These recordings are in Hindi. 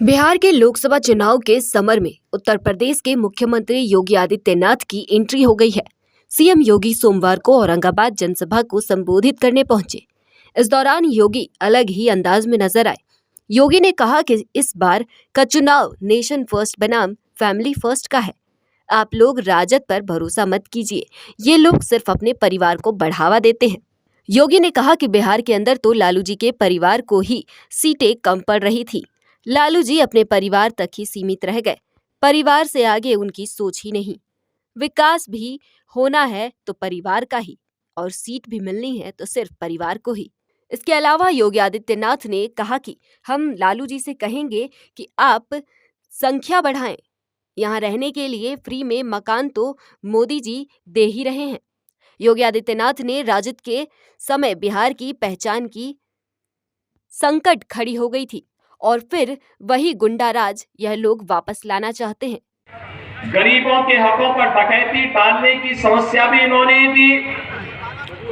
बिहार के लोकसभा चुनाव के समर में उत्तर प्रदेश के मुख्यमंत्री योगी आदित्यनाथ की एंट्री हो गई है। सीएम योगी सोमवार को औरंगाबाद जनसभा को संबोधित करने पहुंचे। इस दौरान योगी अलग ही अंदाज में नजर आए। योगी ने कहा कि इस बार का चुनाव नेशन फर्स्ट बनाम फैमिली फर्स्ट का है। आप लोग राजद पर भरोसा मत कीजिए, ये लोग सिर्फ अपने परिवार को बढ़ावा देते हैं। योगी ने कहा कि बिहार के अंदर तो लालू जी के परिवार को ही सीटें कम पड़ रही थी। लालू जी अपने परिवार तक ही सीमित रह गए, परिवार से आगे उनकी सोच ही नहीं। विकास भी होना है तो परिवार का ही, और सीट भी मिलनी है तो सिर्फ परिवार को ही। इसके अलावा योगी आदित्यनाथ ने कहा कि हम लालू जी से कहेंगे कि आप संख्या बढ़ाएं, यहाँ रहने के लिए फ्री में मकान तो मोदी जी दे ही रहे हैं। योगी आदित्यनाथ ने राजद के समय बिहार की पहचान की संकट खड़ी हो गई थी और फिर वही गुंडा राज यह लोग वापस लाना चाहते हैं। गरीबों के हकों पर डकैती डालने की समस्या भी इन्होंने ही दी,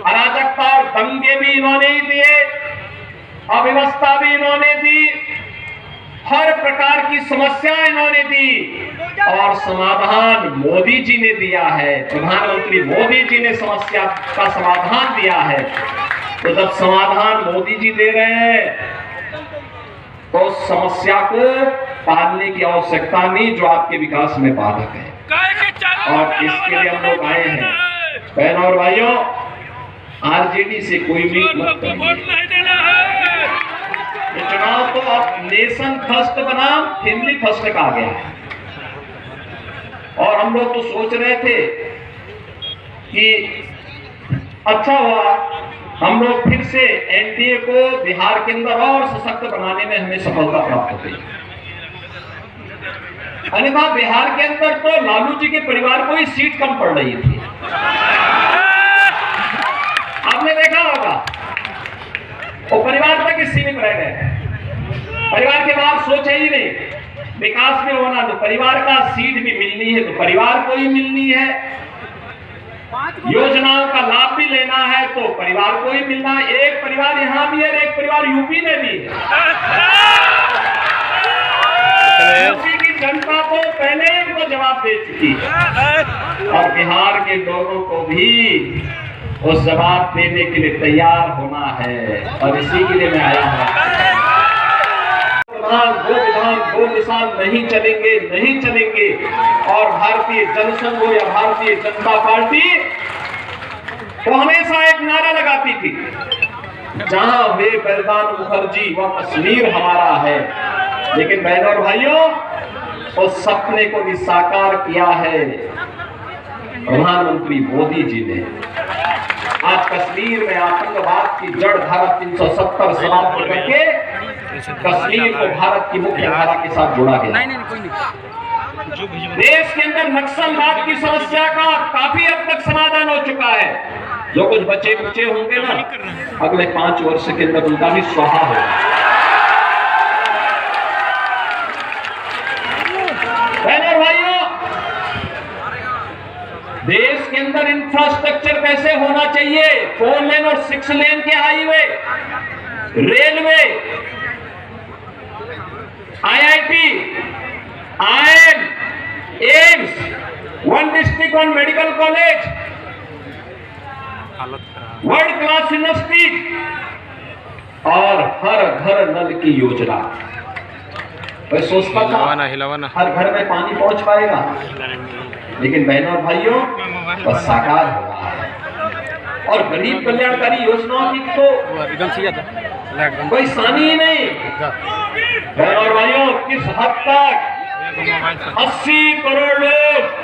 अराजकता और दंगे भी इन्होंने ही दिए, अव्यवस्था भी इन्होंने दी, हर प्रकार की समस्या इन्होंने दी और समाधान मोदी जी ने दिया है। प्रधानमंत्री मोदी जी ने समस्या का समाधान दिया है। तो जब समाधान मोदी जी दे रहे हैं तो समस्या को पालने की आवश्यकता नहीं जो आपके विकास में बाधक है, और इसके लिए हम लोग आए हैं। बहनों और भाइयों, आरजेडी से कोई भी मत करिए। ये चुनाव तो अब नेशन फर्स्ट बनाम फैमिली फर्स्ट का आ गया है, और हम लोग तो सोच रहे थे कि अच्छा हुआ हम लोग फिर से एनडीए को बिहार के अंदर और सशक्त बनाने में हमें सफलता प्राप्त हो गई। अन्यथा बिहार के अंदर तो लालू जी के परिवार को ही सीट कम पड़ रही थी। आपने देखा होगा वो परिवार तक ही सीमित रह गए, परिवार के बाहर सोचे ही नहीं। विकास में होना तो परिवार का, सीट भी मिलनी है तो परिवार को ही मिलनी है, योजनाओं का लाभ भी लेना है तो परिवार को ही मिलना है। एक परिवार यहाँ भी है, एक परिवार यूपी में भी है। यूपी की जनता को पहले ही उनको जवाब दे चुकी है, और बिहार के लोगों को भी उस जवाब देने के लिए तैयार होना है, और इसी के लिए मैं आया हूँ। दो विधान दो निशान नहीं चलेंगे, और भारतीय जनसंघ हो या भारतीय जनता पार्टी वो हमेशा एक नारा लगाती थी, जहां वे बलिदान मुखर्जी वह कश्मीर हमारा है। लेकिन बहनों और भाइयों, उस सपने को भी साकार किया है प्रधानमंत्री मोदी जी ने। आज कश्मीर में आतंकवाद की जड़ धारा 370 समाप्त करके कश्मीर को भारत की मुख्य धारा के साथ जोड़ा गया। देश के अंदर नक्सलवाद की समस्या का काफी हद तक समाधान हो चुका है। जो कुछ बच्चे कुचे होंगे ना, अगले 5 वर्ष के अंदर उनका भी स्वाहा होगा। बहनों भाइयों, देश के अंदर इंफ्रास्ट्रक्चर कैसे होना चाहिए, 4 लेन और 6 लेन के highway, railway, IIT, IIM, AIIMS, 1 district 1 medical college, world class university, और हर घर नल की योजना। मैं सोचता था हर घर में पानी पहुंच पाएगा, लेकिन बहनों और भाइयों वह साकार हो रहा है। और गरीब कल्याणकारी योजनाओं की तो कोई सानी ही नहीं। बहनों और भाइयों, किस हद तक 80 करोड़ लोग